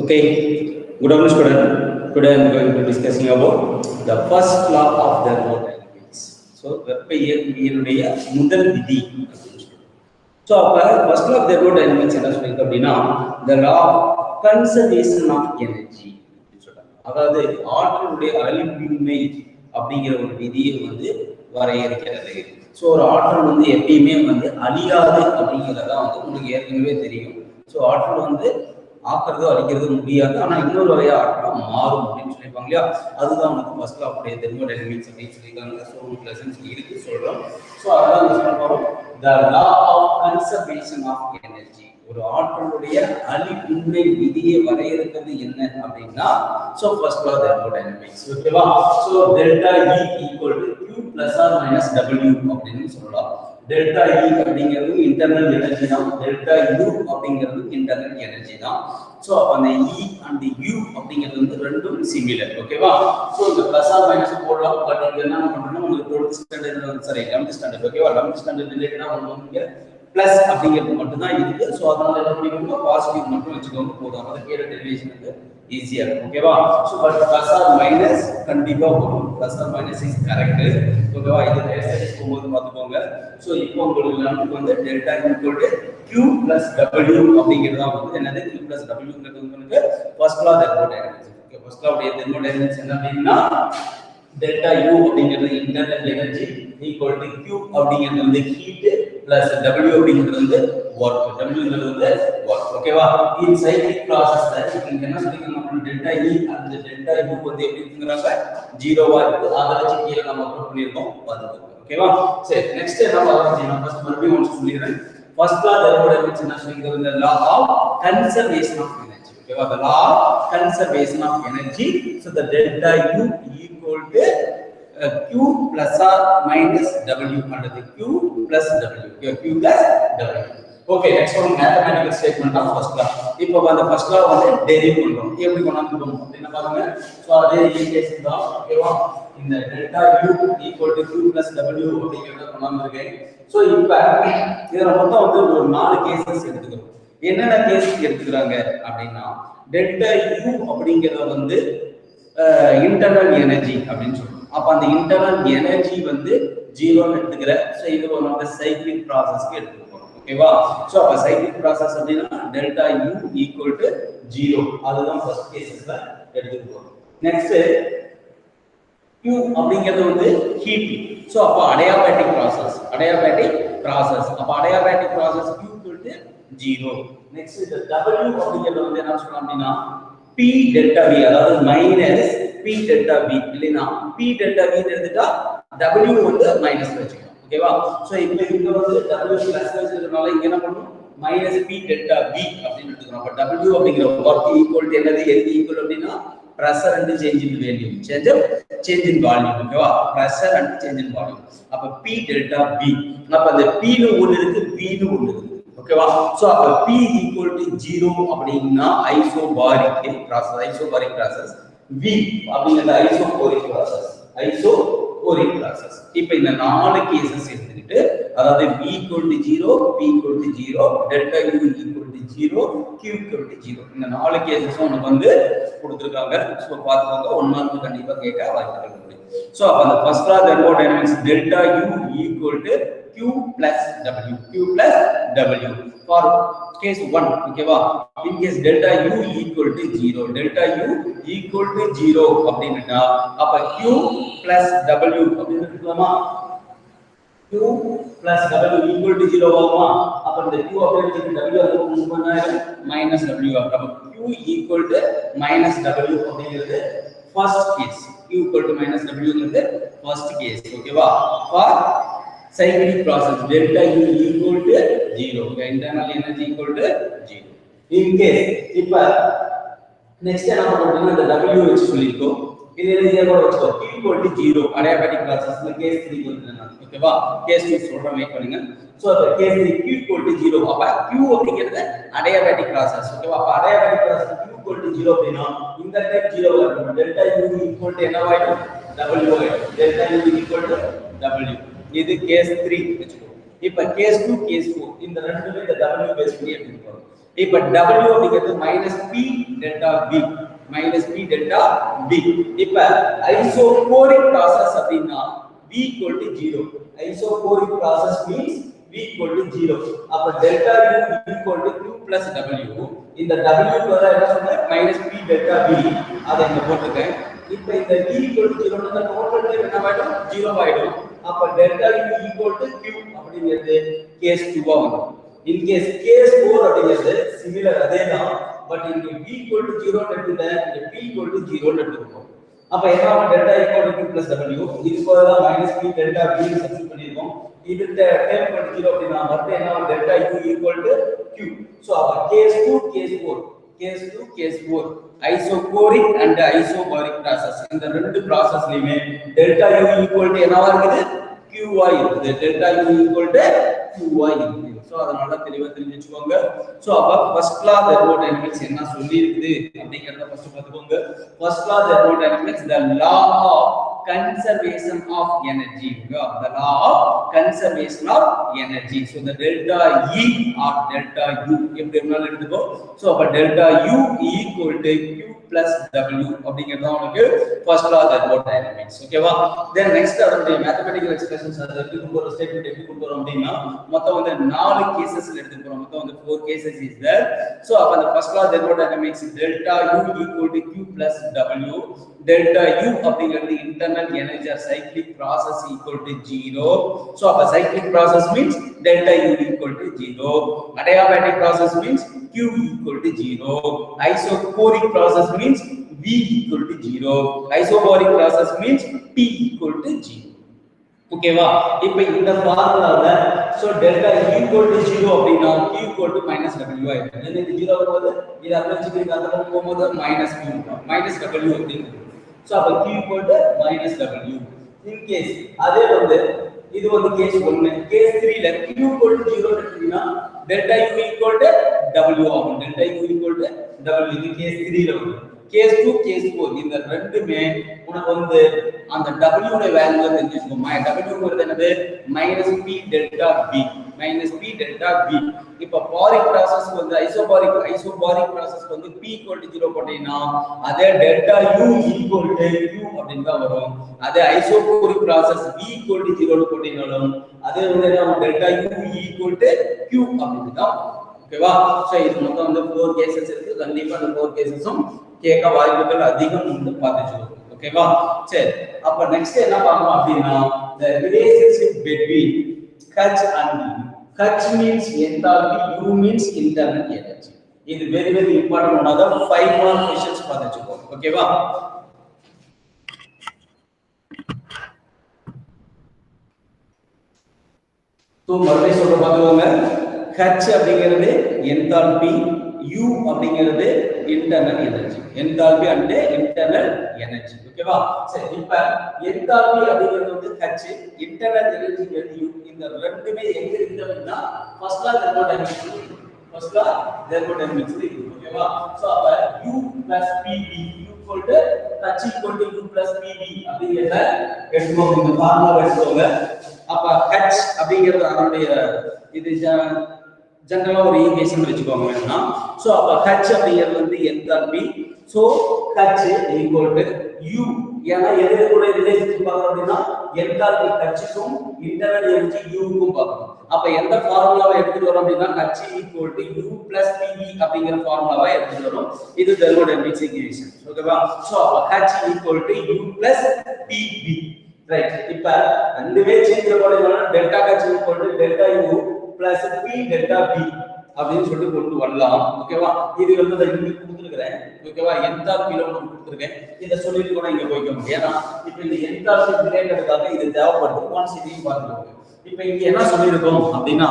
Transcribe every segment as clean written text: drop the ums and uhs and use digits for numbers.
Okay, good afternoon, student. Today I am going to discussing about the first law of thermodynamics. So, வெப்ப இயற்பியலுடைய முதல் விதி. So, first law of thermodynamics என்ன சொல்லிருக்கு அப்படின்னா the law of conservation of energy. அதாவது ஆற்றலுடைய அழிவின்மை அப்படிங்கிற ஒரு விதியை வந்து வரையறுக்கிறது. ஸோ ஒரு ஆற்றல் வந்து எப்பயுமே வந்து அழியாது அப்படிங்கிறதான் வந்து உங்களுக்கு ஏற்கனவே தெரியும். ஸோ ஆற்றல் வந்து ஆக்குறது அழிக்கிறது முடியாது, ஆனால் இன்னொரு வகையா ஆற்றலாம் மாறும் அப்படின்னு சொல்லியிருப்பாங்க இல்லையா. அதுதான் வந்து ஃபர்ஸ்ட் லா ஆஃப் தெர்மோடைனமிக்ஸ் அப்படின்னு சொல்லியிருக்காங்க. ஸோ உங்களுக்கு லெசன்ஸ் இருக்கு சொல்றோம். ஸோ அதெல்லாம் சொல்ல போறோம். The law of conservation of energy, ஒரு ஆற்றலுடைய அழிவின்மை விதியை வரையறுக்கிறது என்ன அப்படின்னா ஸோ ஃபர்ஸ்ட் லா தெர்மோடைனமிக்ஸ். ஓகேவா? So delta E equal to Q plus or minus W அப்படின்னு சொல்லலாம். டெல்டா இ அப்படிங்கிறது இன்டர்னல் எனர்ஜி தான், டெல்டா யூ அப்படிங்கிறது இன்டர்னல் எனர்ஜி தான். ஸோ அப்போ அந்த இ அண்ட் யூ அப்படிங்கிறது வந்து ரெண்டும் சிமிலர். ஓகேவா? ஸோ இந்த பிளஸ் ஆர் மைனஸ் போடலாம். பட் இங்க என்ன பண்ணணும், உங்களுக்கு 12th standard sorry 11th standard ஓகேவா, 11th ஸ்டாண்டர்ட் ரிலேட்டடா உங்களுக்கு பிளஸ் அப்படிங்கிறது மட்டும் தான் இருக்கு. ஸோ அதனால என்ன பண்ணிக்கோங்க, பாசிட்டிவ் மட்டும் வச்சுக்கோங்க போதும். அது கீழே டெரிவேஷன் வந்து ஈஸியா இருக்கும். ஓகேவா? So but plus or minus கண்டிப்பா வரும். Plus or minus is correct. ஓகேவா? இது எக்ஸசைஸ் போகும்போது பார்த்துக்கோங்க. ஸோ இப்போ உங்களுக்கு நமக்கு வந்து delta equal to Q plus W அப்படிங்கிறது தான் வந்து என்னது, Q பிளஸ் Wங்கிறது உங்களுக்கு first law thermodynamics. Okay, first லா உடைய தெர்மோடைனமிக்ஸ் என்ன அப்படின்னா டெல்டா U அப்படிங்கிறது internal energy equal to Q அப்படிங்கிறது வந்து ஹீட் பிளஸ் W அப்படிங்கிறது வந்து ஒர்க். Wங்கிறது வந்து ஒர்க். ஓகேவா? இந்த சைக்கிளிக் ப்ராசஸ்ல நீங்க என்ன சொல்றீங்க, டெல்டா E அந்த டெல்டா U வந்து எப்படி இருக்குங்கறாங்க, ஜீரோவா இருக்கு. அத வச்சு கீழ நம்ம அப்ளை பண்ணிருக்கோம் பாருங்க. ஓகேவா? சரி, நெக்ஸ்ட் என்ன பார்க்கறோம்னா ஃபர்ஸ்ட் மறுபடியும் ஒன்ஸ் சொல்லிறேன். ஃபர்ஸ்ட் லா தெர்மோடைனமிக்ஸ் என்ன சொல்லிருக்குது, law of conservation of energy. ஓகேவா? the law of conservation of energy. So the delta U equal to Q plus or minus W அல்லது Q plus W. Okay, Q plus W. Okay, next one mathematical statement of first law. இப்போ அந்த first law வந்து derive பண்றோம். எப்படி கொண்டாந்துறோம் அப்படினா பாருங்க. So அதே equation தான். ஓகேவா? இந்த delta U equal to Q plus W அப்படிங்கறத கொண்டாந்துருக்கேன். சோ இப்போ இதல மொத்தம் வந்து ஒரு 4 கேसेस எடுத்துக்கிறோம். என்னென்ன கேஸ் எடுத்துக்கிறாங்க அப்படின்னா டெல்டா U அப்படிங்கறது வந்து இன்டர்னல் எனர்ஜி அப்படின்னு சொல்றோம். அப்ப அந்த இன்டர்னல் எனர்ஜி வந்து ஜீரோன்னு எடுத்துக்கிற. சோ இது ஒரு சைக்கிளிக் ப்ராசஸ்க்கு எடுத்துக்கிறோம். ஓகேவா? சோ அப்ப சைக்கிளிக் ப்ராசஸ் அப்படின்னா டெல்டா U ஈக்குவல் டு 0. அதுதான் ஃபர்ஸ்ட் கேஸ்ல எடுத்துக்கிறோம். நெக்ஸ்ட் Q அப்படிங்கிறது வந்து ஹீட். சோ அப்ப அடியாபேட்டிக் ப்ராசஸ் அப்ப adiabatic process Q equal to 0. Next இந்த W அப்படிங்கிறது வந்து என்ன சொல்லலாம் அப்படின்னா P டெல்டா V, அதாவது மைனஸ் P டெல்டா V இல்லைனா P டெல்டா V ன்னு எடுத்துட்டா W வந்து மைனஸ் வச்சுக்கலாம். ஓகேவா? சோ இப்போ இங்க வந்து W பிளஸ் வச்சிருக்கனால இங்க என்ன பண்ணனும், மைனஸ் P டெல்டா V அப்படின்னு எடுத்துக்கணும். அப்ப W அப்படிங்கிற வொர்க் ஈக்குவல் டு என்னது, எது ஈக்குவல் அப்படின்னா pressure and change in volume, change in volume. ஓகேவா? pressure and change in volume. அப்ப P டெல்டா V, அப்ப அந்த P னு ஒன்னு இருக்கு, V னு ஒன்னு இருக்கு. ஓகேவா? சோ அப்ப P equal to 0 அப்படினா ஐசோபாரிக் process, V அப்படிங்கறது ஐசோகோரிக் process. இப்போ இந்த 4 கேसेस எடுத்துக்கிட்டு, அதாவது V equal to 0, P equal to 0, delta U equal to 0, Q equal to 0. இந்த 4 கேसेस உங்களுக்கு வந்து கொடுத்திருக்காங்க. சோ பாத்துக்கோங்க, 1 மார்க் கண்டிப்பா கேட்க வாய்ப்பு இருக்கு. சோ அப்ப அந்த first law thermodynamics delta U equal to Q plus W for case 1. ஓகேவா? in case delta U equal to 0 அப்படினா அப்ப Q plus W அப்படினு எடுக்கலாமா? Q plus W equal to 0 ஆகுமா? அப்ப இந்த Q அப்படிங்கிறது W அதுக்கு முன்னாடி minus W ஆகும். அப்ப Q equal to minus W அப்படிங்கிறது first case. Q equal to minus W ங்கிறது first case. ஓகேவா? for cyclic process delta U equal to 0, internal energy equal to 0. in case இப்ப next என்ன பண்றோம்னா இந்த W வச்சு சொல்லிருக்கோம். இது என்ன கூட வச்சுக்கோ, Q equal to 0 அடியாபேட்டிக் ப்ராசஸ்ல கேஸ் 3 கொடுத்துறேன். ஓகேவா? கேஸ் 2 சொல்றேன், வெயிட் பண்ணுங்க. சோ அந்த கேஸ் 3 Q equal to 0, அப்ப Q அப்படிங்கிறது அடியாபேட்டிக் ப்ராசஸ். ஓகேவா? அப்ப adiabatic process Q equal to 0 அப்படினா இந்த டைப் 0 வரும். டெல்டா U equal to என்ன ஆயிடும், W ஆயிடும். Delta U equal to W. இது கேஸ் 3 வெச்சுக்கோ. இப்ப கேஸ் 2 கேஸ் 4 இந்த ரெண்டுமே இந்த W பேஸ் பண்ணி எடுத்துக்கோங்க. இப்ப W அப்படிங்கிறது minus P delta P minus P delta P. இப்ப ஐசோகோரிக் ப்ராசஸ் அப்படின்னா V equal to 0. Isoporic process means V equal to 0. அப்ப delta U equal to Q plus W. இந்த W வர என்ன சொன்ன minus P delta V. அதை இங்க போட்டுக்கேன். இப்ப இந்த V equal to 0 னா டோட்டல் டைம் என்ன ஆயிடும் 0 ஆயிடும். அப்ப delta U equal to Q அப்படிங்கிறது case 2 ஆ வரும். In case case 4 அப்படிங்கிறது similar அதேதான். பட் இங்க V equal to 0 எடுத்துட்டேன். இங்க P equal to 0 எடுத்துக்கோங்க. அப்ப என்ன ஆகும் delta equal to Q plus W இது போல minus P delta V substitute பண்ணிருக்கோம். இது டேர்ம் பண்ணி 0 அப்படினா மறுபடியும் என்ன ஆகும் delta U equal to Q. So அப்ப case 2 case 4 isoporic and isobaric process இந்த ரெண்டு processலயுமே delta U equal to என்னவா இருக்குது Q ஆ இருக்குது. delta U equal to Q ஆ இருக்குது. சோ அதனால தெளிவா தெரிஞ்சு வெச்சுக்கோங்க. சோ அப்ப ஃபர்ஸ்ட் லா தெர்மோடைனமிக்ஸ் என்ன சொல்லி இருக்குது அப்படிங்கறத ஃபர்ஸ்ட் பாத்துக்கோங்க. First law thermodynamics the law of conservation of energy. The law of conservation of energy. So the delta E or delta U எப்படி வேணாலும் எடுத்துக்கோ. சோ அப்ப delta U equal to Q plus W அப்படிங்கறது உங்களுக்கு first law thermodynamics. ஓகேவா? Then next அதோட mathematical expressions அத எப்படி கொண்டு வர ஸ்டேட்மென்ட் எப்படி கொண்டு வரோம் அப்படினா மொத்தம் வந்து 4 கேसेसல எடுத்து போறோம். மொத்தம் வந்து 4 cases is there. So அப்ப அந்த first law thermodynamics delta U equal to Q plus W. delta U அப்படிங்கிறது internal energy or cyclic process equal to 0. So அப்ப cyclic process means delta U equal to 0. Adiabatic process means Q equal to 0. Isoporic process means V equal to 0. Isobaric process means P equal to 0. ஓகேவா? இப்போ இந்த ஃபார்முலால so delta equal to 0 அப்படினா Q equal to minus W ஆயிடும். இது 0 வரும்போது இது அப்படியே அந்த பக்கம் போகும்போது minus Q minus W அப்படிங்கிறது. சோ அப்ப Q equal to minus W. in case அதே வந்து இது வந்து கேஸ் 1 கேஸ் 3 ல Q equal to 0 எடுத்தீங்கன்னா delta U equal to W ஆகும். delta U equal to W இது கேஸ் 3 ல வரும். கேஸ் 2 கேஸ் 4 இந்த ரெண்டுமே உனக்கு வந்து அந்த W உடைய வேல்யூ தெரிஞ்சுக்கோ. W ங்கிறது என்னது -P delta B P delta B. இப்ப பாரிக் process வந்து ஐசோபாரிக் process வந்து P equal to 0 போட்டீங்கன்னா அதே delta U equal to Q அப்படினு தான் வரும். அதே ஐசோபோரிக் process V equal to 0 போட்டீங்கனாலும் அதே வந்து delta U equal to Q அப்படினு தான். ஓகேவா? சோ இது மொத்தம் வந்து 4 கேसेस இருக்கு. கண்டிப்பா அந்த 4 கேसेसும் கேட்க வாய்ப்புகள் அதிகம் உண்டு பாத்துக்கோங்க. ஓகேவா? சரி அப்ப நெக்ஸ்ட் என்ன பார்க்கணும் அப்படினா the relationship between H and U. H means enthalpy, U means internal energy. இது very very important one of the 5 mark questions பாத்துக்கோங்க. ஓகேவா? சோ மறுபடியும் சொல்ற பாத்துக்கோங்க. H அப்படிங்கிறது enthalpy, U அப்படிங்கிறது internal energy. enthalpy and internal energy. ஓகேவா? சரி இப்ப enthalpy அப்படிங்கிறது வந்து H, internal energy ங்கிறது U. இந்த ரெண்டுமே எங்க இருக்கு அப்படினா ஃபர்ஸ்ட் லா தெர்மோடைனமிக்ஸ் இருக்கு. ஓகேவா? சோ அப்ப U plus PV equal to H equal to U plus PV அப்படிங்கறத எடுத்துக்கோங்க. இந்த ஃபார்முலா எடுத்துக்கோங்க. அப்ப H அப்படிங்கிறது அதனுடைய இது ஜெனரலா ஒரு ஈக்குவேஷன் வெச்சுக்கோங்க வேணா. சோ அப்ப H அப்படிங்கிறது வந்து enthalpy. So H equal to U. ஏனா எது கூட ரிலேஷன்ஷிப் பார்க்கறோம் அப்படினா என்தால்பி H க்கும் இன்டர்னல் எனர்ஜி U க்கும் பார்க்கணும். அப்ப எந்த ஃபார்முலாவை எடுத்துட்டு வரோம் அப்படினா H equal to U plus PV அப்படிங்கற ஃபார்முலாவை எடுத்துட்டு வரோம். இது தெர்மோடைனமிக்ஸ் ஈக்குவேஷன். ஓகேவா? சோ அப்ப H equal to U plus PV. Right. இப்ப ரெண்டுமே சேஞ்ச் பண்ணனும்னா delta H equal to delta U plus P delta B அப்படினு சொல்லிட்டு கொண்டு வரலாம். ஓகேவா? இது வந்து நான் இங்க கொடுத்திருக்கேன். ஓகேவா? என்தால்பில நான் கொடுத்திருக்கேன். இத சொல்லிட்டு கூட இங்க போய்க்க முடியும். ஏனா இப்போ இந்த என்தால்பி ரிலேட்டடாக இது தேவைப்படுது. ஒன்ஸ் இதையும் பாத்துக்கோங்க. இப்போ இங்க என்ன சொல்லிருக்கோம் அப்படினா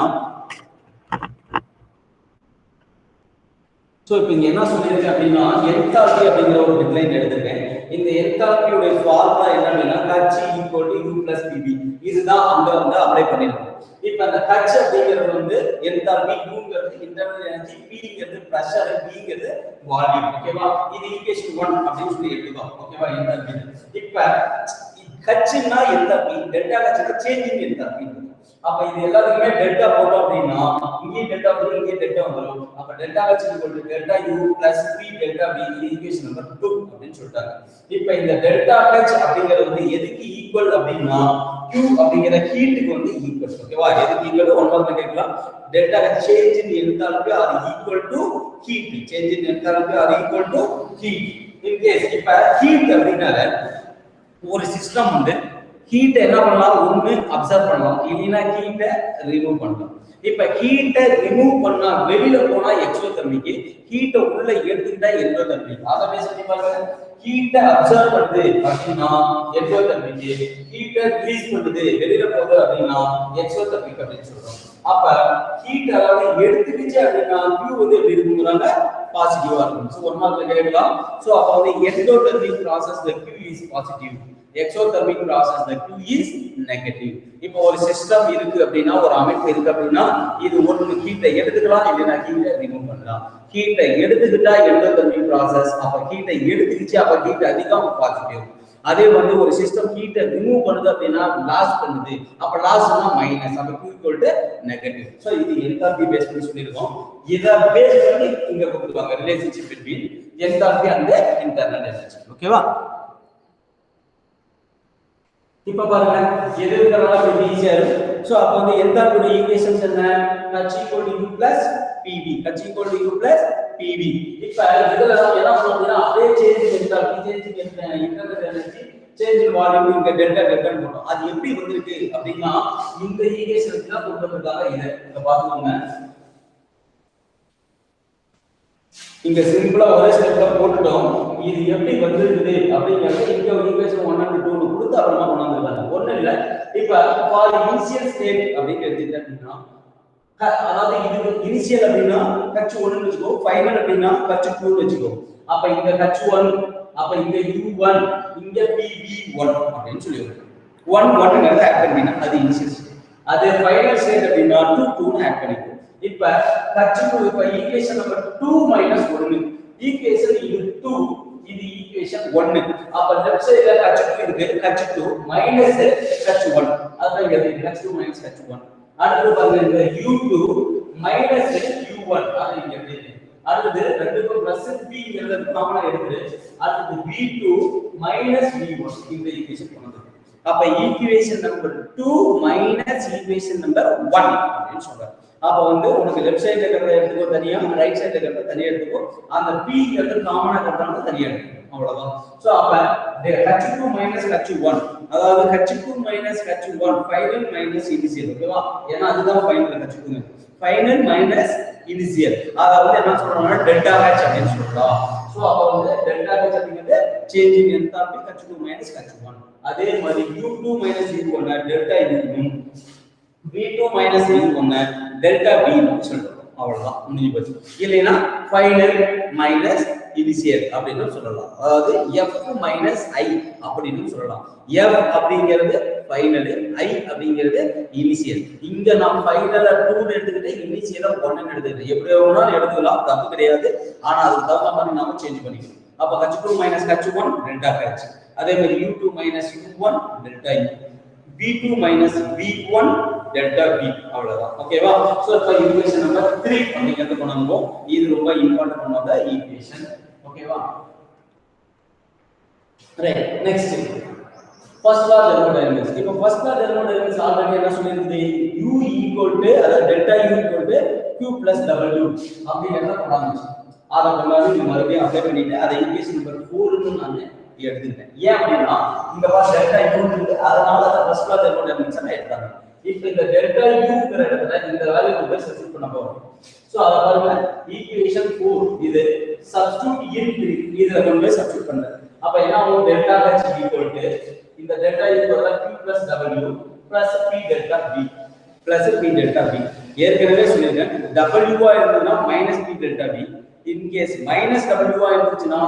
சோ இப்போ இங்க என்ன சொல்லிருக்கேன் அப்படினா என்தால்பி அப்படிங்கற ஒரு ஹெட்லைன் எடுத்துக்கேன். இந்த என்தால்பி உடைய ஃபார்முலா என்ன அப்படினா H equal to U plus PV. இதுதான் அங்க வந்து அப்ளை பண்ணிருக்கோம். இப்ப அந்த H அப்படிங்கிறது வந்து என்தால்பி, U ங்கிறது இன்டர்னல் எனர்ஜி, P ங்கிறது பிரஷர், V ங்கிறது வால்யூம். ஓகேவா? இது ஈக்குவேஷன் 1 அப்படினு சொல்லி எடுத்துக்கோங்க. ஓகேவா? என்தால்பி. இப்ப H னா என்தால்பி, டெல்டா H னா சேஞ்ச் இன் என்தால்பி. அப்ப இது எல்லாத்துக்குமே டெல்டா போட்டோம் அப்படின்னா இங்கே டெல்டா வரும், இங்கே டெல்டா வந்துரும். அப்ப delta h = delta u plus p delta v இது ஈக்குவேஷன் நம்பர் 2 அப்படினு சொல்லிட்டாங்க. இப்போ இந்த டெல்டா h அப்படிங்கிறது வந்து எதுக்கு ஈக்குவல் அப்படின்னா q அப்படிங்கிற ஹீட்டுக்கு வந்து ஈக்குவல். ஓகேவா? எதுக்கு ஈக்குவல் 1 கேட்கலாம். Delta change in enthalpy or equal to heat. Change in enthalpy or equal to heat. In case இப்ப ஹீட் அப்படினால ஒரு சிஸ்டம் வந்து ஹீட் என்ன பண்ணலாம், ஒண்ணு அப்சர்வ் பண்ணலாம், இல்லனா ஹீட்டை ரிமூவ் பண்ணலாம். இப்ப ஹீட்டை ரிமூவ் பண்ணா வெளியில போனா எக்ஸோதெர்மிக், ஹீட்டை உள்ள எடுத்துக்கிட்டா எண்டோதெர்மிக். அத பேஸ் பண்ணி பாருங்க. ஹீட்டை அப்சர்வ் பண்ணுது அப்படினா எண்டோதெர்மிக், ஹீட்டை ரிலீஸ் பண்ணுது வெளியில போகுது அப்படினா எக்ஸோதெர்மிக் அப்படினு சொல்றோம். அப்ப ஹீட் அதாவது எடுத்துக்கிச்சு அப்படினா Q வந்து எப்படி இருக்கும்ங்கறாங்க, பாசிட்டிவா இருக்கும். சோ 1 மார்க்ல கேட்கலாம். சோ அப்ப வந்து endothermic process the Q is positive, exothermic process the Q is negative. இப்போ ஒரு சிஸ்டம் இருக்கு அப்படினா, ஒரு அமைப்பு இருக்கு அப்படினா இது ஒன்னு ஹீட்டை எடுத்துக்கலாம், இல்லனா ஹீட்டை ரிமூவ் பண்ணலாம். ஹீட்டை எடுத்துக்கிட்டா எண்டோதெர்மிக் process, அப்ப ஹீட்டை எடுத்துக்கிச்சு அப்ப ஹீட் அதிகம் பாசிட்டிவ். அதே வந்து ஒரு சிஸ்டம் ஹீட்டை ரிமூவ் பண்ணுது அப்படினா லாஸ் பண்ணுது, அப்ப லாஸ்னா மைனஸ், அப்ப Q = நெகட்டிவ். சோ இது என்தால்பி பேஸ் பண்ணி சொல்லிருக்கோம். இத பேஸ் பண்ணி இங்க கொடுத்துவாங்க relationship between enthalpy and internal energy. ஓகேவா? இப்ப பாருங்க எது இருக்கறனால கொஞ்சம் ஈஸியா இருக்கும். சோ அப்ப வந்து என்தால்பியோட ஈக்குவேஷன்ஸ் என்ன, h = u plus pv, h = u plus pv. இப்ப இதுல நம்ம என்ன பண்ணோம்னா அப்படியே change enthalpy, change internal energy, change volume இங்க டெல்டா டெல்டான்னு போட்டோம். அது எப்படி வந்திருக்கு அப்படினா இந்த ஈக்குவேஷனுக்கு தான் கொண்டு வந்திருக்காங்க. இத பாத்துக்கோங்க. இங்க சிம்பிளா ஒரே ஸ்டெப்ல போட்டுட்டோம். இது எப்படி வந்திருக்குது அப்படிங்கறது இங்க ஈக்குவேஷன் 1 and 2 னு கொடுத்து அப்புறமா கொண்டு வந்திருக்காங்க. ஒண்ணு இல்ல, இப்ப ஃபார் இனிஷியல் ஸ்டேட் அப்படின்னு எடுத்துக்கிட்டீங்கன்னா, அதாவது இது இனிஷியல் அப்படினா h1 னு வெச்சுக்கோ, ஃபைனல் அப்படினா h2 னு வெச்சுக்கோ. அப்ப இங்க h1, அப்ப இங்க u1, இங்க pv1 அப்படினு சொல்லிருக்கோம். 1 1ங்கறத ஆட் பண்ணினா அது இனிஷியல் ஸ்டேட். அது ஃபைனல் ஸ்டேட் அப்படினா 2 2 னு ஆட் பண்ணிக்கோ. இப்ப h2 இப்ப ஈக்குவேஷன் நம்பர் 2 - 1, ஈக்குவேஷன் இது 2, இது ஈக்குவேஷன் 1. அப்ப லெஃப்ட் சைடுல h2 இருக்கு, h2 மைனஸ் h1, அதான் இங்க h2 மைனஸ் h1. அடுத்து பாருங்க இந்த u2 மைனஸ் u1, அது இங்க இருக்கு. அடுத்து ரெண்டுக்கும் பிளஸ் pங்கறது காமனா எடுத்து அடுத்து v2 மைனஸ் v1 இந்த ஈக்குவேஷன் கொண்டு. அப்ப equation number 2 minus equation number 1 அப்படினு சொல்றாங்க. அப்ப வந்து உங்களுக்கு லெஃப்ட் சைடுல இருக்கிறத எடுத்துக்கோ தனியா, ரைட் சைடுல இருக்கிறத தனியா எடுத்துக்கோ. அந்த pங்கிறது காமனா இருக்கிறதால தனியா எடுத்துக்கோ. அவ்வளவுதான். சோ அப்ப h2 மைனஸ் h1, அதாவது h2 minus h1 final minus initial. ஓகேவா? ஏன்னா அதுதான் final h2. Final minus initial. அதாவது என்ன சொல்றாங்கன்னா டெல்டா h அப்படினு சொல்றோம். சோ அப்ப வந்து டெல்டா h அப்படிங்கிறது change in enthalpy h2 minus h1. அதே மாதிரி u2 minus u1 delta u, v2 minus v1 delta v னு சொல்றோம். அவ்வளவுதான், முடிஞ்சு போச்சு. இல்லைனா ஃபைனல் மைனஸ் இனிஷியல் அப்படினு சொல்லலாம். அதாவது f மைனஸ் i அப்படினு சொல்லலாம். f அப்படிங்கிறது ஃபைனல், i அப்படிங்கிறது இனிஷியல். இங்க நான் ஃபைனல 2 னு எடுத்துக்கிட்டு இனிஷியல 1 னு எடுத்துக்கிட்டேன். எப்படி வேணாலும் எடுத்துக்கலாம், தப்பு கிடையாது. ஆனா அதுக்கு தகுந்த மாதிரி நாம சேஞ்ச் பண்ணிக்கணும். அப்ப h2 minus h1 delta h, அதே மாதிரி u2 minus u1 delta u, v2 minus v1 delta v. அவ்வளவுதான். ஓகேவா? சோ இப்ப ஈக்குவேஷன் நம்பர் 3 அப்படிங்கிறது கொண்டாந்தோம். இது ரொம்ப இம்பார்ட்டன்ட் பண்ணாத ஈக்குவேஷன். ஓகேவா? Right, next first law thermodynamics. இப்போ ஃபர்ஸ்ட் லா தெர்மோடைனமிக்ஸ் ஆல்ரெடி என்ன சொல்லிருந்தது, u அதாவது delta u q plus w அப்படிங்கறத கொண்டாந்து அதை கொண்டாந்து மறுபடியும் அப்ளை பண்ணிட்டு அதை ஈக்குவேஷன் நம்பர் 4 னு நான் எடுத்துட்டேன். ஏன் அப்படின்னா இங்க பாரு டெல்டா u இருக்கு, அதனால அத ஃபர்ஸ்ட் லா தெர்மோடைனமிக்ஸ் நான் எடுத்தேன். இப்போ இந்த டெல்டா யூங்கிற இடத்துல இந்த வேல்யூ நம்ம சப்ஸ்டிட்யூட் பண்ண போறோம். சோ அத பாருங்க, ஈக்குவேஷன் 4 இது சப்ஸ்டிட்யூட் இன் 3 இதுல கொண்டு போய் சப்ஸ்டிட்யூட் பண்றேன். அப்ப என்ன ஆகும், டெல்டா h ஈக்குவல் இந்த delta equal q plus w plus p delta v plus p delta v. ஏற்கனவே சொல்லிருக்கேன், w ஆ இருந்ததுனா minus p delta v, in case minus w ஆ இருந்துச்சுனா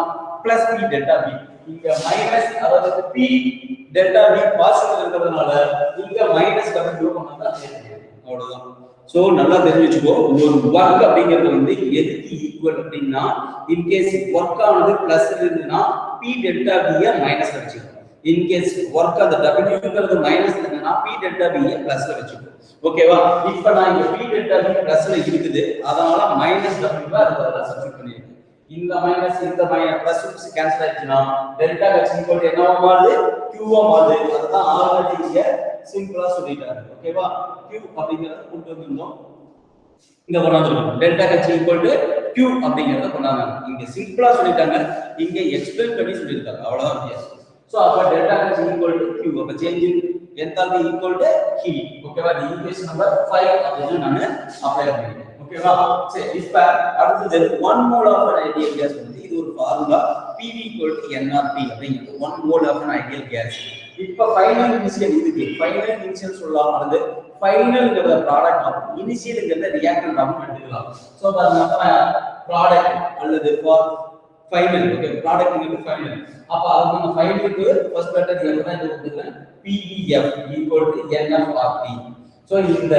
plus p delta v. இங்க மைனஸ் அதாவது p delta v பாசிட்டிவ் இருக்கிறதுனால இங்க minus w பண்ணா அவ்வளவுதான். சோ நல்லா தெரிஞ்சுக்கோ, ஒரு வர்க் அப்படிங்கிறது வந்து எதுக்கு ஈக்குவல் அப்படினா, in case வர்க் ஆனது பிளஸ் இருந்ததுனா p delta v ய மைனஸ் வச்சுக்கணும். in case work அந்த W மைனஸ் என்னன்னா P டெல்டா B பிளஸ்ல வெச்சுக்கோ. ஓகேவா? இப்போ நான் இங்க P டெல்டா B பிளஸ்ல இருக்குது. அதனால மைனஸ் W அதை சப்ஸ்டிட்யூட் பண்ணிருக்கேன். இந்த மைனஸ் பிளஸ் கேன்சல் ஆயிடுச்சுனா டெல்டா H ஈக்குவல் டு என்னவா மாறுது? Q ஆ மாறுது. அதுதான் ஆல்ரெடி இங்க சிம்பிளா சொல்லிட்டாங்க. ஓகேவா? Q அப்படிங்கறத கொண்டு வந்திருந்தோம். இங்க கொண்டாந்துருக்கோம். Delta H equal to Q அப்படிங்கறத கொண்டாந்தாங்க. இங்க சிம்பிளா சொல்லிட்டாங்க. இங்க எக்ஸ்பிளைன் பண்ணி சொல்லிருக்காங்க. அவ்வளவுதான் வித்தியாசம். சோ அப்ப delta H equal to Q. அப்ப change in enthalpy equal to heat. ஓகேவா? இந்த ஈக்குவேஷன் நம்பர் 5 அப்படினு நான் அப்ளை பண்ணிட்டேன். ஓகேவா? சரி, இப்ப அடுத்து 1 mole of an ideal gas வந்து இது ஒரு formula PV equal to nRT அப்படிங்கிறது 1 mole of an ideal gas. இப்ப ஃபைனல் இனிஷியல் இதுக்கு ஃபைனல் இனிஷியல் சொல்லலாம். அது ஃபைனல்ங்கற ப்ராடக்ட் ஆஃப் இனிஷியல்ங்கற ரியாக்டன்ட் ஆஃப் எடுத்துக்கலாம். சோ பாருங்க ப்ராடக்ட் அல்லது ஃபார் ஃபைனல். ஓகே, ப்ராடக்ட்ங்கிறது ஃபைனல். அப்ப அதுக்கு நம்ம ஃபைனலுக்கு ஃபர்ஸ்ட் லெட்டர் என்ன தான் எடுத்துக்கலாம்? PVF equal to NFRT. So இந்த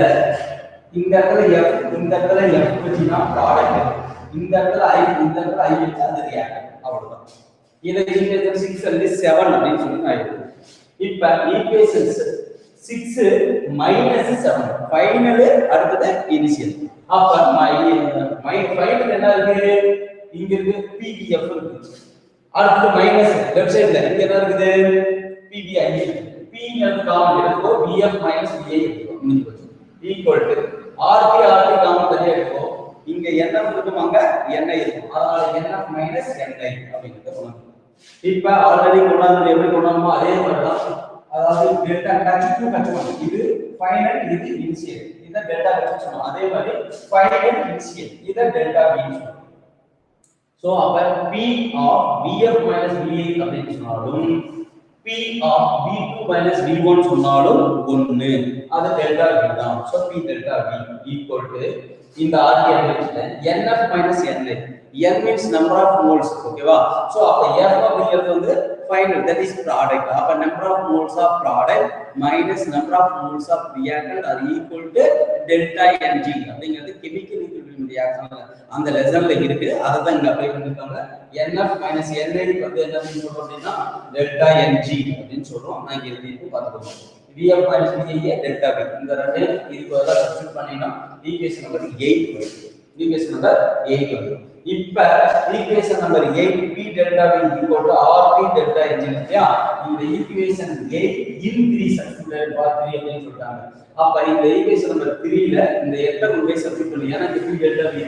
இடத்துல F, இந்த இடத்துல F வெச்சினா ப்ராடக்ட், இந்த இடத்துல I, இந்த இடத்துல I வெச்சா அது ரியாக்டன்ட். அவ்வளவுதான். இதை ஈக்குவேஷன் 6 அல்லது 7 அப்படினு சொல்லி நான் எழுதுறேன். இப்ப ஈக்குவேஷன் 6 மைனஸ் 7 ஃபைனல், அடுத்தது இனிஷியல். அப்ப ஃபைனல் என்ன இருக்கு? இங்க இருக்கு PVF இருக்கு. அடுத்து மைனஸ் லெஃப்ட் சைடுல இங்க என்ன இருக்குது? PVI. P ங்கிறது காமன் எடுத்துக்கோ, VF மைனஸ் VI எடுத்துக்கோ. ஈக்குவல் டு RT காமன் தனியா எடுத்துக்கோ. இங்க NF இருக்கும், அங்க NI இருக்கும். அதனால NF மைனஸ் NI அப்படிங்கறத கொண்டாந்து. இப்ப ஆல்ரெடி கொண்டாந்து எப்படி கொண்டாந்தோமோ அதே மாதிரி தான். அதாவது டெல்டா H க்கு கட்டுவாங்க. இது ஃபைனல், இது இனிஷியல். இத டெல்டா H சொல்றோம். அதே மாதிரி ஃபைனல் இனிஷியல், இத டெல்டா B சொல்றோம். சோ அப்ப P of VF minus VI அப்படினு சொன்னாலும் P of V2 minus V1 சொன்னாலும் ஒண்ணு. அது டெல்டா V தான். So P delta V equal to இந்த RT அப்படிங்கறது NF minus NI. N means number of moles. ஓகேவா? சோ அப்ப F அப்படிங்கிறது வந்து final, that is product. அப்ப number of moles of product minus number of moles of reactant are equal to delta Ng. அப்படிங்கிறது chemical equilibrium reaction அந்த லெசன்ல இருக்கு. அத தான் இங்க அப்ளை பண்ணிருக்காங்க. NF minus NI வந்து என்ன சொல்றோம் அப்படினா delta Ng அப்படினு சொல்றோம். நான் இங்க எழுதிட்டு பாத்துக்கோங்க. VF minus VI delta V. இந்த ரெண்டு இதுக்கு பதிலா சப்ஸ்டிட்யூட் பண்ணினா ஈக்குவேஷன் நம்பர் 8 வருது. ஈக்குவேஷன் நம்பர் 8 வருது. இப்ப equation number 8 P delta V equal to RT delta Ng இல்லையா? இந்த ஈக்குவேஷன் 8 in 3 substituted for 3 அப்படினு சொல்றாங்க. அப்ப இந்த ஈக்குவேஷன் நம்பர் 3 ல இந்த எட்ட கொண்டு சப்ஸ்டிட்யூட் பண்ணி ஏன்னா P delta V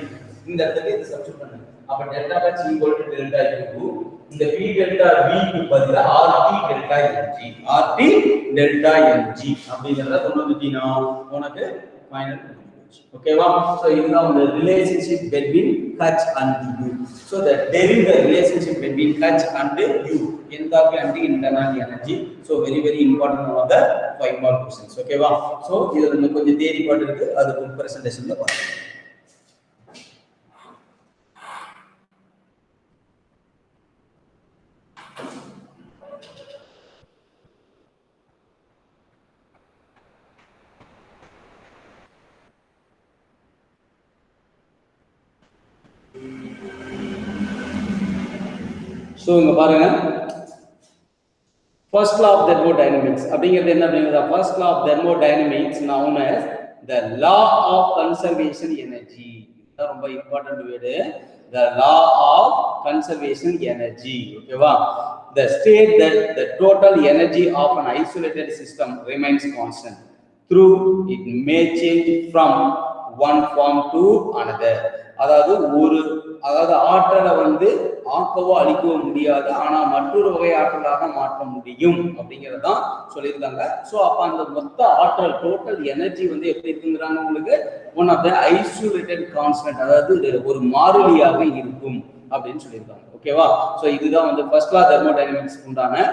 இந்த இடத்துல இது சப்ஸ்டிட்யூட் பண்ணுங்க. அப்ப delta H equal to delta U. இந்த P delta V க்கு பதிலா RT delta Ng. RT delta Ng அப்படிங்கறத கொண்டு வந்துட்டீனா உனக்கு ஃபைனல். ஓகேவா? சோ இதுதான் the relationship between H and U. So that derive the relationship between H and U, enthalpy and internal energy. So very important one of the 5 mark questions. ஓகேவா? So இதுல கொஞ்சம் theory part இருக்கு, அது ஒரு பிரசன்டேஷன்ல பார்க்கலாம். So இங்க பாருங்க, first law of thermodynamics அப்படிங்கிறது என்ன அப்படிங்கறது first law of thermodynamics known as the law of conservation energy. இது ரொம்ப important word, the law of conservation energy. ஓகேவா? The state that the total energy of an isolated system remains constant through it may change from one form to another. அதாவது ஆற்றலை வந்து ஆக்கவோ அழிக்கவோ முடியாது, ஆனா மற்றொரு வகை ஆற்றலாக மாற்ற முடியும் அப்படிங்கறத தான் சொல்லியிருக்காங்க. சோ அப்ப அந்த மொத்த ஆற்றல் டோட்டல் எனர்ஜி வந்து எப்படி இருக்குங்கிறாங்க உங்களுக்கு, one of the isolated constant, அதாவது ஒரு மாறிலியாக இருக்கும் அப்படின்னு சொல்லியிருக்காங்க. ஓகேவா? சோ இதுதான் வந்து ஃபர்ஸ்ட் லா தெர்மோடைனமிக்ஸ் உண்டான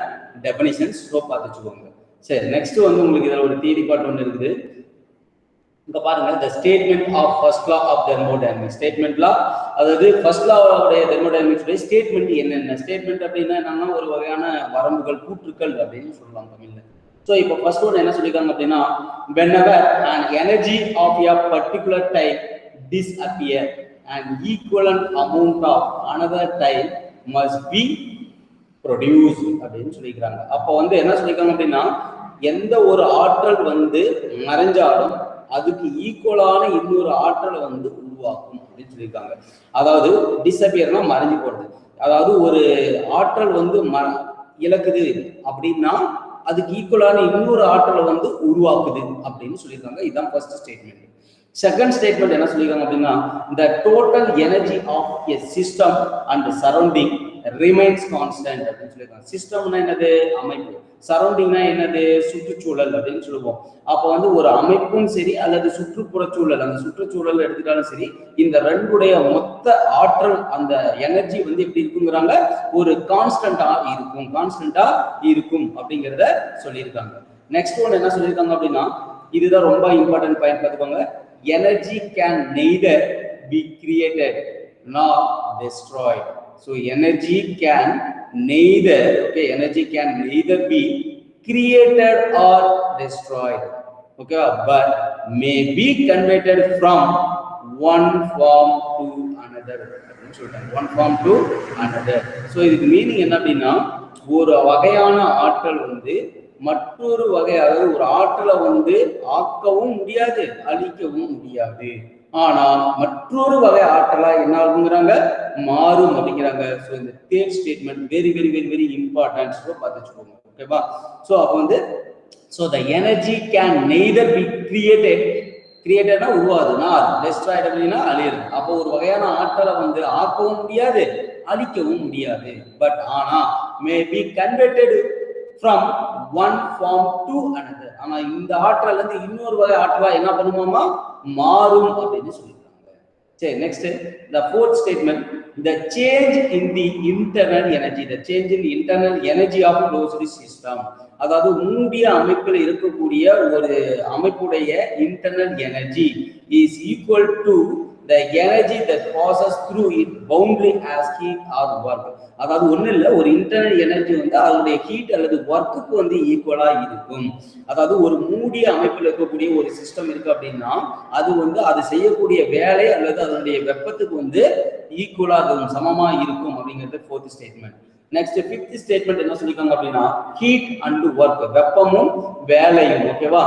டெஃபினிஷன்ஸ். சோ பார்த்துச்சுக்கோங்க. சரி, நெக்ஸ்ட் வந்து உங்களுக்கு இதுல ஒரு தியரி பார்ட் ஒன்று இருக்குது. இங்க பாருங்க, the statement of first law of thermodynamics. statement law அதாவது first law உடைய thermodynamics உடைய ஸ்டேட்மென்ட் என்னென்ன? ஸ்டேட்மென்ட் அப்படின்னா என்னன்னா ஒரு வகையான வரம்புகள், கூற்றுக்கள் அப்படின்னு சொல்லலாம் தமிழ்ல. சோ இப்போ ஃபர்ஸ்ட் ஒன் என்ன சொல்லிருக்காங்க அப்படின்னா, whenever an energy of a particular type disappear an equivalent amount of another type must be produce அப்படின்னு சொல்லிக்கிறாங்க. அப்போ வந்து என்ன சொல்லியிருக்காங்க அப்படின்னா, எந்த ஒரு ஆற்றல் வந்து மறைஞ்சாலும் அதுக்கு ஈக்குவலான இன்னொரு ஆற்றலை வந்து உருவாக்கும் அப்படின்னு சொல்லியிருக்காங்க. அதாவது டிஸப்பியர்னா மறைஞ்சு போறது. அதாவது ஒரு ஆற்றல் வந்து இழக்குது அப்படின்னா அதுக்கு ஈக்குவலான இன்னொரு ஆற்றலை வந்து உருவாக்குது அப்படின்னு சொல்லியிருக்காங்க. இதுதான் ஃபர்ஸ்ட் ஸ்டேட்மெண்ட். செகண்ட் ஸ்டேட்மெண்ட் என்ன சொல்லியிருக்காங்க அப்படின்னா, the total energy of a system and surrounding remains constant அப்படின்னு சொல்லியிருக்காங்க. சிஸ்டம்னா என்னது? அமைப்பு. சரௌண்டிங்னா என்னது? சுற்றுச்சூழல் அப்படின்னு சொல்லுவோம். அப்போ வந்து ஒரு அமைப்பும் சரி அல்லது சுற்றுப்புற சூழல், அந்த சுற்றுச்சூழல் எடுத்துட்டாலும் சரி, இந்த ரெண்டுடைய மொத்த ஆற்றல் அந்த எனர்ஜி வந்து எப்படி இருக்குங்கிறாங்க? ஒரு கான்ஸ்டன்டா இருக்கும் அப்படிங்கிறத சொல்லியிருக்காங்க. நெக்ஸ்ட் ஒன் என்ன சொல்லியிருக்காங்க அப்படின்னா, இதுதான் ரொம்ப இம்பார்ட்டன்ட் பாயிண்ட் பார்த்துக்கோங்க. Energy can neither be created nor destroyed. So energy can neither be created or destroyed, okay, but may be converted from one form to another. One form to another. So இதுக்கு meaning என்ன அப்படின்னா, ஒரு வகையான ஆற்றல் வந்து மற்றொரு வகையாக ஒரு ஆற்றலை வந்து ஆக்கவும் முடியாது, அழிக்கவும் முடியாது. ஆனா மற்றொரு வகை ஆற்றலா என்ன ஆகுங்கிறாங்க? மாறும் அப்படிங்கிறாங்க. ஸோ இந்த third statement very very very very important. So பார்த்து வச்சுக்கோங்க. ஓகேவா? ஸோ அப்போ வந்து the energy can neither be கிரியேட்டட்னா உருவாதுன்னா டெஸ்ட்ராய்ட் அப்படின்னா அழியுது. அப்போ ஒரு வகையான ஆற்றலை வந்து ஆக்கவும் முடியாது, அழிக்கவும் முடியாது. பட் ஆனா மே be converted from one form to another. ஆனா இந்த ஆற்றல் வந்து இன்னொரு வகை ஆற்றலா என்ன பண்ணுமாமா? மாறும் அப்படின்னு சொல்லிருக்காங்க. சரி, next the fourth statement, the change in the internal energy of closed system. அதாவது மூடிய அமைப்பில் இருக்கக்கூடிய ஒரு அமைப்புடைய internal energy is equal to the energy that passes through its boundary as heat or work. அதாவது ஒண்ணு இல்ல, ஒரு இன்டர்னல் எனர்ஜி வந்து அதனுடைய ஹீட் அல்லது ஒர்க்குக்கு வந்து ஈக்குவலா இருக்கும். அதாவது ஒரு மூடிய அமைப்பில் இருக்கக்கூடிய ஒரு சிஸ்டம் இருக்கு அப்படின்னா அது வந்து அது செய்யக்கூடிய வேலை அல்லது அதனுடைய வெப்பத்துக்கு வந்து ஈக்குவலா இருக்கும், சமமா இருக்கும் அப்படிங்கிறது fourth statement. Next fifth statement என்ன சொல்லிருக்காங்க அப்படின்னா, ஹீட் அண்ட் ஒர்க், வெப்பமும் வேலையும். ஓகேவா?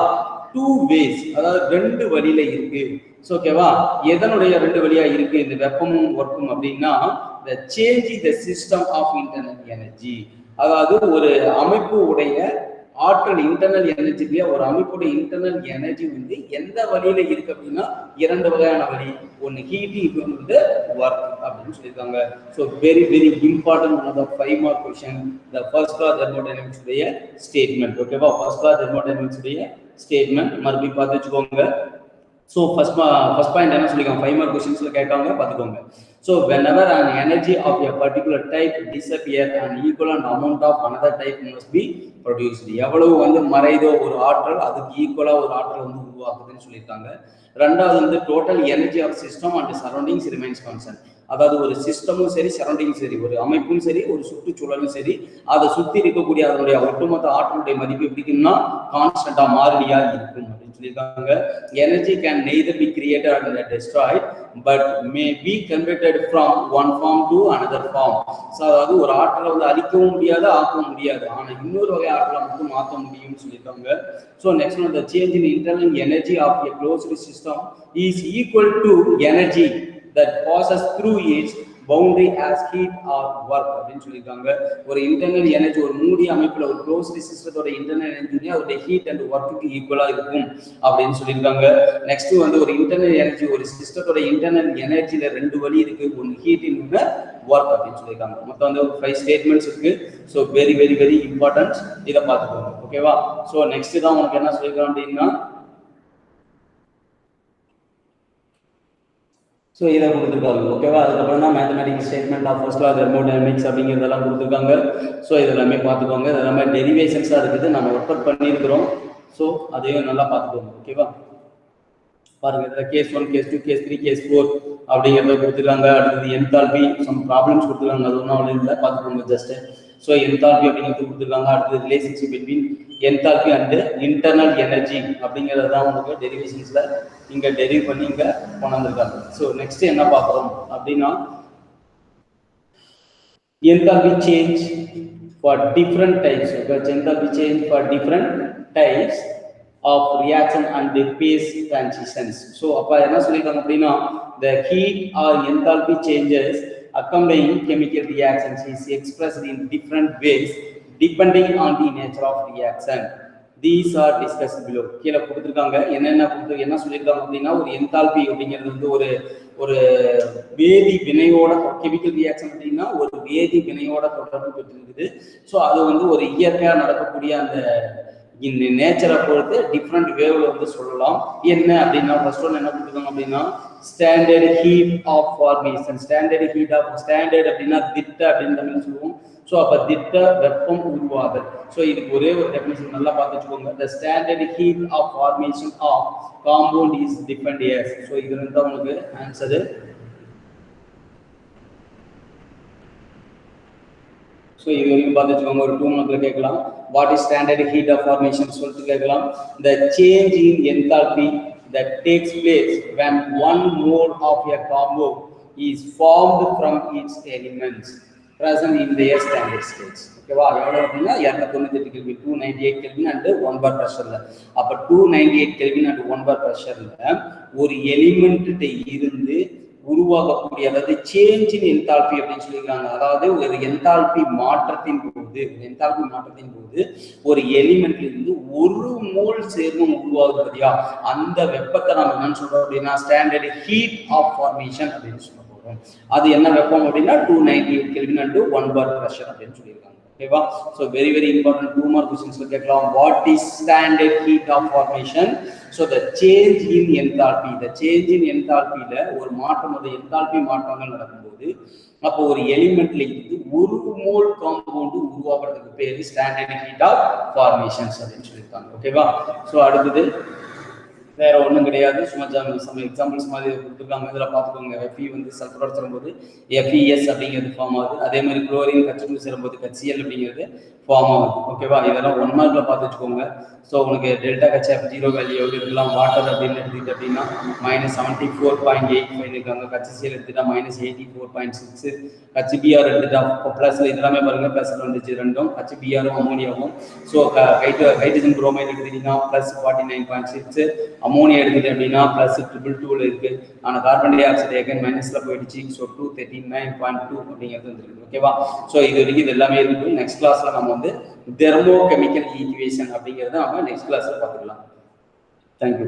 டூ வேஸ், அதாவது ரெண்டு வழியில இருக்கு. ஓகேவா? எதனுடைய ரெண்டு வழியா இருக்கு இந்த வெப்பமும் ஒர்க்கும் அப்படின்னா, the change in the system of internal energy. அதாவது ஒரு அமைப்பு உடைய ஆற்றல் இன்டர்னல் எனர்ஜில ஒரு அமைப்புடைய இன்டர்னல் எனர்ஜி வந்து எந்த வழியில இருக்கு அப்படின்னா இரண்டு வகையான வழி. ஒன்னு ஹீட், இன்னொன்னு வந்து ஒர்க் அப்படின்னு சொல்லியிருக்காங்க. So very very important one of the 5 mark question, the first law thermodynamics உடைய ஸ்டேட்மெண்ட். ஓகேவா? ஃபர்ஸ்ட் லா தெர்மோடைனமிக்ஸ் உடைய ஸ்டேட்மெண்ட் மறுபடியும் பார்த்து வச்சுக்கோங்க. ஸோ ஃபர்ஸ்ட் பாயிண்ட் என்ன சொல்லிருக்காங்க? 5 மார்க் क्वेश्चंसல கேட்காங்க, பார்த்துக்கோங்க. So whenever an energy of a particular type disappear, an equivalent amount of another type must be produced. எவ்வளவு வந்து மறைதோ ஒரு ஆற்றல் அதுக்கு ஈக்குவலா ஒரு ஆற்றல் வந்து உருவாக்குதுன்னு சொல்லியிருக்காங்க. ரெண்டாவது வந்து total energy of system and surroundings remains constant. அதாவது ஒரு சிஸ்டமும் சரி, சரௌண்டிங்கும் சரி, ஒரு அமைப்பும் சரி, ஒரு சுற்றுச்சூழலும் சரி, அதை சுத்தி இருக்கக்கூடிய அதனுடைய ஒட்டுமொத்த ஆற்றலுடைய மதிப்பு எப்படின்னா கான்ஸ்டன்டா மாறிலியா இருக்கும் அப்படின்னு சொல்லியிருக்காங்க. Energy can neither be created or destroyed but may be converted from one form to another form. So அதாவது ஒரு ஆற்றலை வந்து அழிக்கவும் முடியாது, ஆக்கவும் முடியாது, ஆனால் இன்னொரு வகை ஆற்றலை மட்டும் மாற்ற முடியும்னு சொல்லியிருக்காங்க. So next one, the change in internal energy of a closed system is equal to energy that passes through its boundary as heat or work அப்படின்னு சொல்லியிருக்காங்க. ஒரு இன்டர்னல் எனர்ஜி ஒரு மூடிய அமைப்புல ஒரு க்ளோஸ்ட் சிஸ்டத்தோட இன்டர்னல் எனர்ஜி அதோட ஹீட் அண்ட் ஒர்க்குக்கு ஈக்குவலா இருக்கும் அப்படின்னு சொல்லியிருக்காங்க. நெக்ஸ்ட் வந்து ஒரு இன்டர்னல் எனர்ஜி ஒரு சிஸ்டத்தோட இன்டர்னல் எனர்ஜில ரெண்டு வழி இருக்கு, ஒன்று ஹீட் இன்னொன்று ஒர்க் அப்படின்னு சொல்லியிருக்காங்க. மொத்தம் வந்து 5 ஸ்டேட்மெண்ட்ஸ் இருக்கு. So very very very important, இதை பார்த்துக்கோங்க. ஓகேவா? ஸோ நெக்ஸ்ட் தான் உங்களுக்கு என்ன சொல்லியிருக்காங்க அப்படின்னா, ஸோ இதை கொடுத்துருக்காங்க. ஓகேவா? அதுக்கப்புறம் தான் mathematical statement of first law thermodynamics அப்படிங்கிறதெல்லாம் கொடுத்துருக்காங்க. ஸோ இதெல்லாமே பார்த்துக்கோங்க. இதெல்லாமே டெரிவேஷன்ஸாக இருக்குது, நம்ம ஒர்க் அவுட் பண்ணியிருக்கிறோம். ஸோ அதையும் நல்லா பார்த்துக்கோங்க. ஓகேவா? பாருங்க, இதில் கேஸ் 1, கேஸ் 2, கேஸ் 3, கேஸ் 4 அப்படிங்கிறத கொடுத்துருக்காங்க. அடுத்தது என்தால்பி சம் ப்ராப்ளம்ஸ் கொடுத்துருக்காங்க, அது ஒன்றும் அவ்வளோ இல்லை, பார்த்துக்கோங்க ஜஸ்ட். ஸோ என்தால்பி அப்படிங்கிறது கொடுத்துருக்காங்க. அடுத்தது relationship between enthalpy and internal energy அப்படிங்கிறது தான் உங்களுக்கு டெரிவேஷன்ஸில் இங்கே டெரிவ் பண்ணி இங்கே கொண்டு வந்திருக்காங்க. ஸோ நெக்ஸ்ட் என்ன பார்க்குறோம் அப்படின்னா, enthalpy change for different types. Okay, enthalpy change for different types of reaction and the phase transitions. So அப்ப என்ன சொல்லிருக்காங்க அப்படின்னா the heat or enthalpy changes accompanying chemical reactions is expressed in different ways depending on the nature of reaction. These are discussed below. கீழ கொடுத்திருக்காங்க என்ன சொல்லிருக்காங்க அப்படின்னா ஒரு என்தால்பி அப்படிங்கிறது வந்து ஒரு வேதி வினையோட கெமிக்கல் ரியாக்ஷன் அப்படின்னா ஒரு வேதி வினையோட தொடர்பு பெற்றிருக்குது. ஸோ அது வந்து ஒரு இயற்கையாக நடக்கக்கூடிய அந்த இந்த நேச்சரை பொறுத்து டிஃப்ரெண்ட் வேவ்ல வந்து சொல்லலாம். என்ன அப்படின்னா ஃபர்ஸ்ட் ஒன் என்ன கொடுத்துருக்காங்க அப்படின்னா standard heat of formation. Standard அப்படின்னா திட்ட அப்படின்னு தமிழ் சொல்லுவோம். ஸோ அப்போ திட்ட வெப்பம் உருவாதல். ஸோ இதுக்கு ஒரே ஒரு டெஃபினிஷன் நல்லா பார்த்து வச்சுக்கோங்க. The standard heat of formation of compound is different years. So இதுல இருந்து உங்களுக்கு ஆன்சரு. ஸோ இது வரைக்கும் பார்த்து வச்சுக்கோங்க. ஒரு 2 மார்க்கில் கேட்கலாம். What is standard heat of formation சொல்லிட்டு கேட்கலாம். The change in enthalpy that takes place when 1 mole of a compound is formed from its elements present in their standard states. ஓகேவா? எவ்வளவு அப்படின்னா 298 கெல்வின் 298 கெல்வின் அண்ட் 1 பார் பிரஷர்ல. அப்ப 298 kelvin and 1 பார் பிரஷர்ல ஒரு element இருந்து உருவாகக்கூடிய அதாவது சேஞ்ச் இன் என்தால்பி அப்படின்னு சொல்லியிருக்காங்க. அதாவது ஒரு என்தால்பி மாற்றத்தின் போது ஒரு எலிமெண்ட்ல இருந்து 1 மோல் சேர்மம் உருவாகுது இல்லையா, அந்த வெப்பத்தை நம்ம என்னன்னு சொல்றோம் அப்படின்னா ஸ்டாண்டர்ட் ஹீட் ஆஃப் ஃபார்மேஷன் அப்படின்னு சொல்ல போறோம். அது என்ன வெப்பம் அப்படின்னா 298 கெல்வின் அண்ட் 1 பார் பிரஷர் அப்படின்னு சொல்லியிருக்காங்க. ஓகேவா? So very very important 2 mark கொஸ்டின்ஸ்ல கேட்கலாம். What is standard heat of formation? So the change in enthalpy. The change in என்தால்பியில ஒரு மாற்றம், அந்த என்தால்பி மாற்றங்கள் நடக்கும்போது அப்போ ஒரு எலிமெண்ட்ல இருந்து 1 மோல் காம்பவுண்ட் உருவாக்குறதுக்கு பேரு ஸ்டாண்டர்ட் ஹீட் ஆஃப் ஃபார்மேஷன்ஸ் அப்படின்னு சொல்லியிருக்காங்க. ஓகேவா? ஸோ அடுத்தது வேற ஒன்றும் கிடையாது. சும்மா எக்ஸாம்பிள்ஸ் மாதிரி கொடுத்துருக்காங்க. இதில் பார்த்துக்கோங்க. Fe வந்து சல்ஃபரோட சேரும்போது FeS அப்படிங்கிறது ஃபார்ம் ஆகுது. அதே மாதிரி குளோரின் H2 சேரும்போது HCl அப்படிங்கிறது ஃபார்ம் ஆகுது. ஓகேவா? இதெல்லாம் 1 மார்க்ல பார்த்து வச்சுக்கோங்க. ஸோ உனக்கு டெல்டா HF 0 வேல்யூ எவ்வளோ இருக்கலாம்? வாட்டர் அப்படின்னு எடுத்துக்கிட்டு அப்படின்னா -74.85 இருக்காங்க. HCl எடுத்துட்டா -84.6. HBr எடுத்துட்டா பிளஸ்ல இதெல்லாமே பாருங்க பிளஸ்ல வந்துச்சு ரெண்டும், HBrரும் அமோனியாவும். ஸோ ஹைட்ரஜன் புரோமைடு எடுத்துக்கிட்டீங்கன்னா +49.6. அமோனியா எடுத்துக்கிட்டு அப்படின்னா +222 இருக்கு. ஆனால் கார்பன் டை ஆக்சைடு எகன் மைனஸ்ல போயிடுச்சு. ஸோ 239.2 அப்படிங்கிறது வந்துருக்கு. ஓகேவா? ஸோ இது வரைக்கும் இது எல்லாமே இருக்கு. நெக்ஸ்ட் கிளாஸ்ல நம்ம வந்து தெர்மோ கெமிக்கல் ஈக்குவேஷன் அப்படிங்கிறத நம்ம நெக்ஸ்ட் கிளாஸ்ல பார்த்துக்கலாம். தேங்க்யூ.